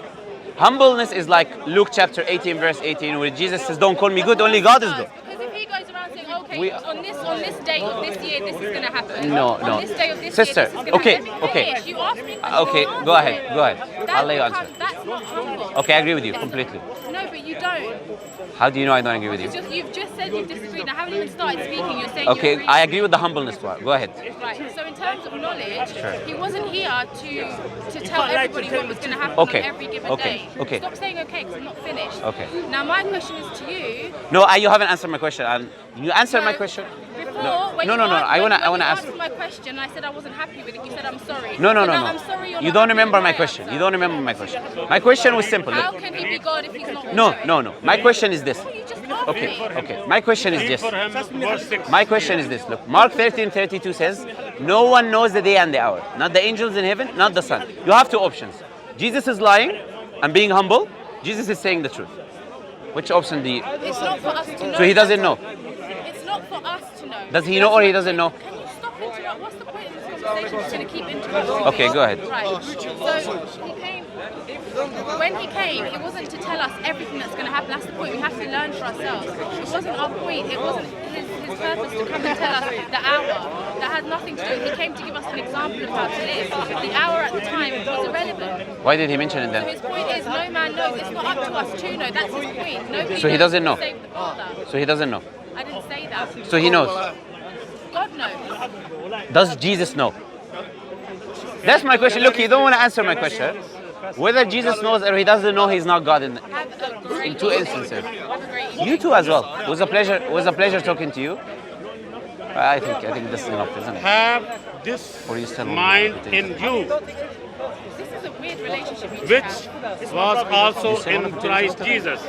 Humbleness is like Luke chapter 18, verse 18, where Jesus says, don't call me good, only God is good. Because if he goes around saying, okay, We- on this date of this year, this is going to happen. No, on no. this day of this Sister, year, this is gonna okay, happen. Let me okay. finish. You asked me Okay, you go answered ahead, it. go ahead. That I'll let you becomes- answer. That's not humble. Okay, I agree with you completely. No, but you don't. How do you know I don't agree with you? You've just said you disagreed. I haven't even started speaking. You're saying Okay, you agree. I agree with the humbleness part. Go ahead. Right. So in terms of knowledge, he wasn't here to tell can't lie everybody to what was going to happen Okay, on every given okay, day. okay. Stop saying okay, because I'm not finished. Okay. Now my question is to you. No, you haven't answered my question. And you answered my No, question. Before, when No, you no, no, asked- I wanna- when I wanna you ask- answered my question, I said I wasn't happy with it. You said I'm sorry. No, no, So no, now no. I'm sorry you're You not don't happy remember with my my question. answer. You don't remember my question. My question was simple. How Look. can he be God if he's not? No, all-knowing? no, no. My question is this. You just asked Okay, me. okay. My question is Read this. for him verse 6. My question is this. Look, Mark 13:32 says, no one knows the day and the hour. Not the angels in heaven, not the Son. You have two options. Jesus is lying and being humble. Jesus is saying the truth. Which option do you? It's not for us to know. So he doesn't know. It's not for us to know. Does he know or he doesn't know? Can you stop interrupting? What's the point in this conversation? It's going to keep interrupting. Okay, me. go ahead. Right. So he came. When he came, it wasn't to tell us everything that's going to happen. That's the point. We have to learn for ourselves. It wasn't our point. It wasn't his purpose to come and tell us the hour. That had nothing to do with it. He came to give us an example of how to live. The hour at the time was irrelevant. Why did he mention it So then? his point is, no man knows. It's not up to us to know. That's his point. Nobody So he knows doesn't to know. save the Father. So he doesn't know. I didn't say that. So he knows. God knows. Does Jesus know? That's my question. Look, you don't want to answer my question. Whether Jesus knows or he doesn't know, he's not God in Have a great two evening. instances. Have a great evening. You too as well. It was a pleasure. It was a pleasure talking to you. I think this is enough, isn't it? Have this Or you still want mind to in you, This is a weird relationship you which have. was also in Christ Jesus.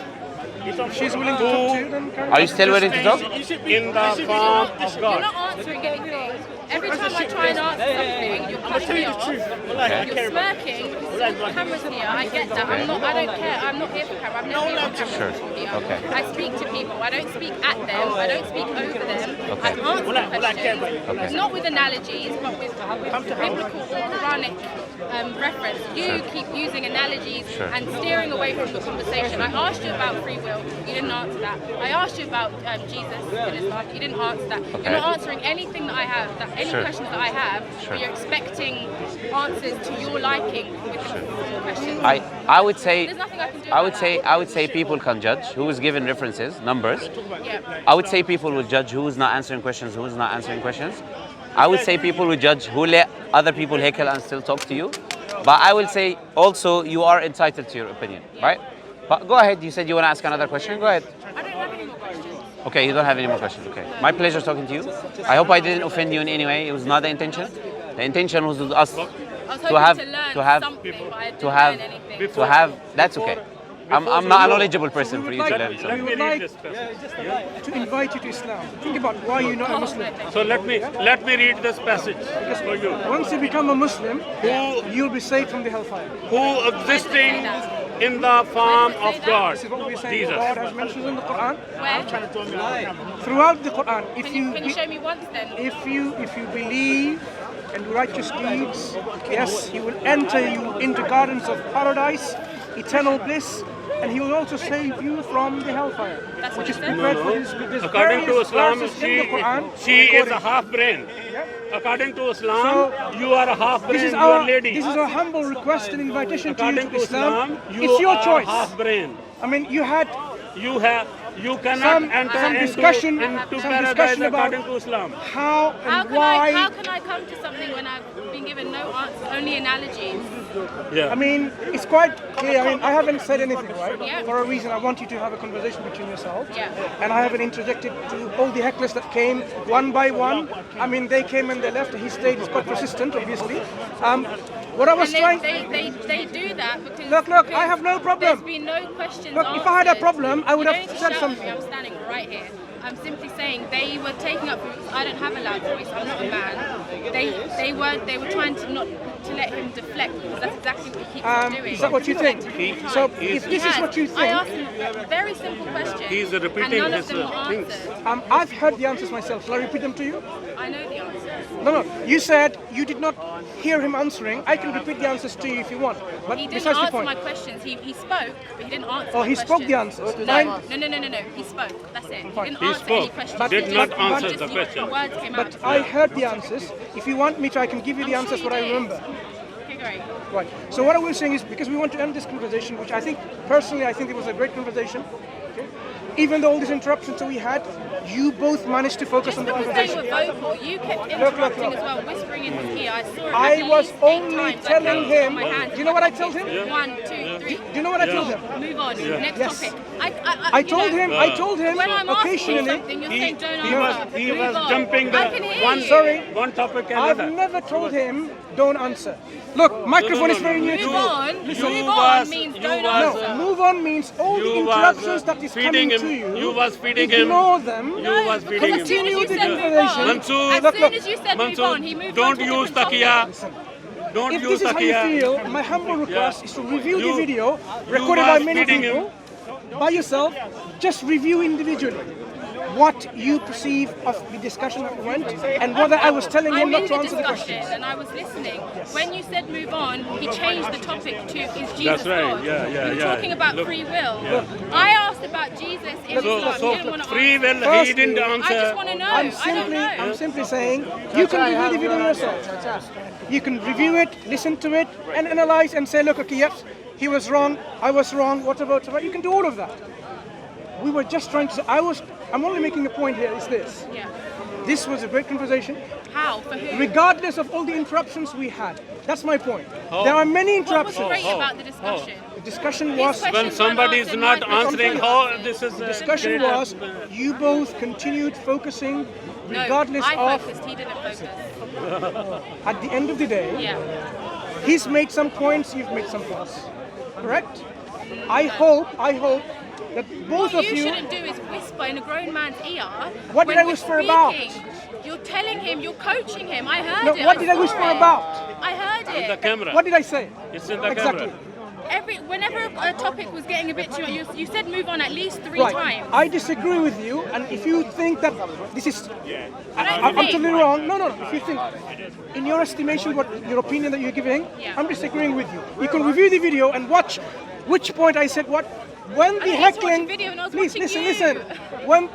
She's willing to talk to you then, Karen? Are you still willing to talk? In the form of You're God. not answering anything. Every time I try and answer something, you're cutting me off. Okay. You're smirking because cameras here. I get that. I don't care. I'm not here for camera. I've never been on camera Sure. here. Okay. I speak to people. I don't speak at them. I don't speak over them. Okay. I answer the questions. Okay. Not with analogies, but with biblical or Quranic reference. You keep using analogies Sure. and steering away from the conversation. I asked you about free will. You didn't answer that. I asked you about Jesus in his life. You didn't answer that. Okay. You're not answering anything that I have. Any Sure. questions that I have, Sure. but you're expecting answers to your liking with the questions. I would say There's nothing I can do I would about say that. I would say people can judge who is given references, numbers. Yeah. I would say people will judge who is not answering questions, who is not answering questions. I would say people will judge who let other people heckle and still talk to you. But I will say also you are entitled to your opinion, right? But go ahead. You said you want to ask another question. Go ahead. I don't have any more questions. Okay, you don't have any more questions. Okay. My pleasure talking to you. I hope I didn't offend you in any way. It was not the intention. The intention was with us I was hoping to have learn to have something, but I didn't to have learn anything. to have. That's okay. I'm not a knowledgeable person for you to learn. We So. would like to invite you to Islam. Think about why you're not a Muslim. So let me read this passage for you. Once you become a Muslim, you'll be saved from the hellfire. Who existing in the form of God, This is what we're saying. Jesus. God has mentioned in the Quran. Where? Throughout the Quran, Can you show me once then? if you believe and do righteous deeds, yes, He will enter you into gardens of paradise, eternal bliss, and He will also save you from the hellfire. That's Which what is it says? prepared for this. There's According to various Islam, verses in the Quran. she is a half brain. According to Islam, you are a half brain. This is You are our lady. this is our humble request and invitation to you According to to Islam. Islam, you It's your are choice. half brain. I mean, You cannot enter some into discussion paradise about according to Islam. how How and can why. how can I come to something when I've been given no answer, only analogies? Yeah. I mean, it's quite clear. I mean, I haven't said anything, right? Yeah. For a reason. I want you to have a conversation between yourselves. Yeah. And I haven't interjected to all the hecklers that came one by one. I mean, they came and they left. He stayed. He's quite persistent, obviously. What I was And trying. they do that because Look, because I have no problem. There's been no questions Look, if I had a answered. problem, I would You have don't said shout something. Me, I'm standing right here. I'm simply saying they were taking up. I don't have a loud voice. I'm not a man. They were trying to not to let him deflect because that's exactly what he keeps on doing. Is that what you think? So if this is what you I think, asked him a very simple question. He's repeating and none of his them were things. answered. I've heard the answers myself. Shall I repeat them to you? I know the answer. No. You said you did not hear him answering. I can repeat the answers to you if you want. But He didn't besides the answer point. my questions. He spoke, but he didn't answer. Oh, my he spoke the questions. answers. No. He spoke. That's it. He didn't He answer any spoke, questions. but did He not just- answer just the question. Words came out. But I heard the answers. If you want me to, I can give you the I'm answers sure what you I did. remember. Okay, great. Right. So what I was saying is, because we want to end this conversation, which I think, personally, I think it was a great conversation. Okay? Even though all these interruptions that we had, you both managed to focus Just on the because they conversation. were vocal, you kept look. interrupting as well, whispering in his ear. I saw it. I at was least 8 only times. I telling counted on him. my hands Do you in know my what I pocket. told him? 1, 2, 3. Do you know what I told him? Move on. Next Yes. topic. I you told know, him. I told him When I'm asking you occasionally. something, you're saying don't he answer. he Move was on. jumping I can hear one you. Sorry. one topic and I've another. never told him don't answer. Look, microphone is very new to Move me. on. You Move was- on means you don't was- answer. No, move on means all the You interruptions was, that is feeding coming him. to you. You was feeding him. Ignore them. You was No, feeding because as soon as him. you Continue said the move on, conversation. Mansur, as Look, soon as you said move Mansur, on, he moved on don't to a use different takiya. topic. Don't If use this is how you takiya. feel, my humble request is to review the You- video you recorded by was many feeding people by yourself. Just review individually what you perceive of the discussion that went and whether I was telling him I'm not in to the answer the discussion questions. and I was listening. When you said move on, he changed the topic to is Jesus That's right. God? Yeah, You were yeah. talking about Look, free will. yeah. I asked about Jesus in Islam. So He didn't want to free answer. will, he Firstly, didn't I just answer. want to know. I'm simply saying you can review the video yourself. You can review it, listen to it, and analyze and say, look, okay, yes, he was wrong, I was wrong, whatever. You can do all of that. We were just trying to say, I'm only making a point here, is this. Yeah. This was a great conversation, How? For who? regardless of all the interruptions we had. That's my point. There are many What was interruptions. great about the discussion? The discussion His was, question When somebody is answered, not my question answering, answered. how this is the discussion great. was, you both continued focusing, No, regardless I of, focused, he didn't focus. at the end of the day, Yeah. he's made some points, you've made some points. Correct? I hope that both What of you you. shouldn't do is whisper in a grown man's ear. What when did I we're whisper about? speaking. You're telling him, you're coaching him. I heard No, it. what did I saw whisper it. about? I heard The it. camera. What did I say? It's in the Exactly. camera. Whenever a topic was getting a bit too much, you said move on at least 3 Right. times. I disagree with you, and if you think that this is, I'm think- totally wrong. No. If you think, in your estimation, what your opinion that you're giving, Yeah. I'm disagreeing with you. You can review the video and watch which point I said what. When the I was heckling, watching video and I was please watching listen. you. When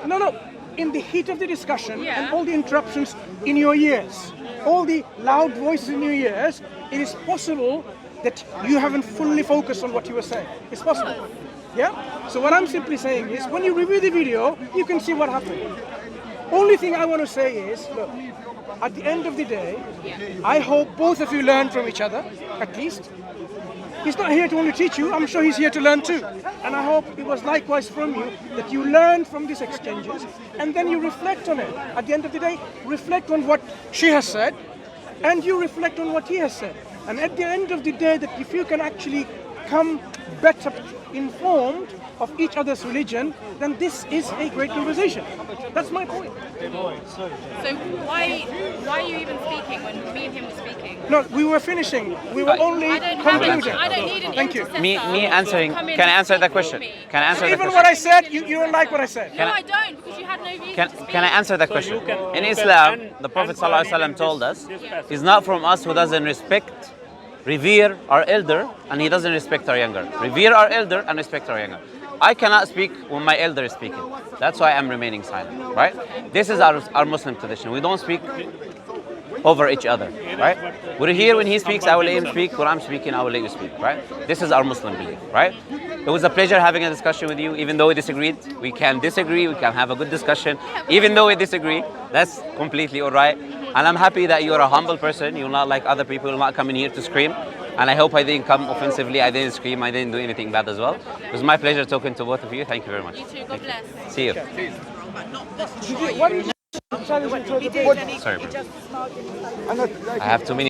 in the heat of the discussion Yeah. and all the interruptions in your ears, all the loud voices in your ears, it is possible that you haven't fully focused on what you were saying. It's possible. Yeah? So what I'm simply saying is, when you review the video, you can see what happened. Only thing I want to say is, look, at the end of the day, I hope both of you learn from each other, at least. He's not here to only teach you, I'm sure he's here to learn too. And I hope it was likewise from you, that you learn from these exchanges, and then you reflect on it. At the end of the day, reflect on what she has said, and you reflect on what he has said. And at the end of the day, that if you can actually come better informed of each other's religion, then this is a great conversation. That's my point. So why are you even speaking when me and him were speaking? No, we were finishing. We were only I don't concluding. need an Thank you. intercessor Me to answering. come in Can I and answer speak that for question? me. Can I answer that Even question? what I said, you don't like what I said. No, I don't, because you had no reason to speak. Can I answer that question? you can- In you can Islam, end- the Prophet end Quran ﷺ in told this- us, this passage. he's not from us who doesn't respect, revere our elder, and he doesn't respect our younger. Revere our elder and respect our younger. I cannot speak when my elder is speaking. That's why I'm remaining silent, right? This is our Muslim tradition. We don't speak over each other, right? We're here when he speaks, I will let him speak. When I'm speaking, I will let you speak, right? This is our Muslim belief, right? It was a pleasure having a discussion with you. Even though we disagreed, we can disagree, we can have a good discussion. Even though we disagree, that's completely all right. And I'm happy that you're a humble person. You're not like other people, you're not coming here to scream. And I hope I didn't come offensively, I didn't scream, I didn't do anything bad as well. It was my pleasure talking to both of you. Thank you very much. You too, God bless. See you. What did you Sorry, bro. I have too many.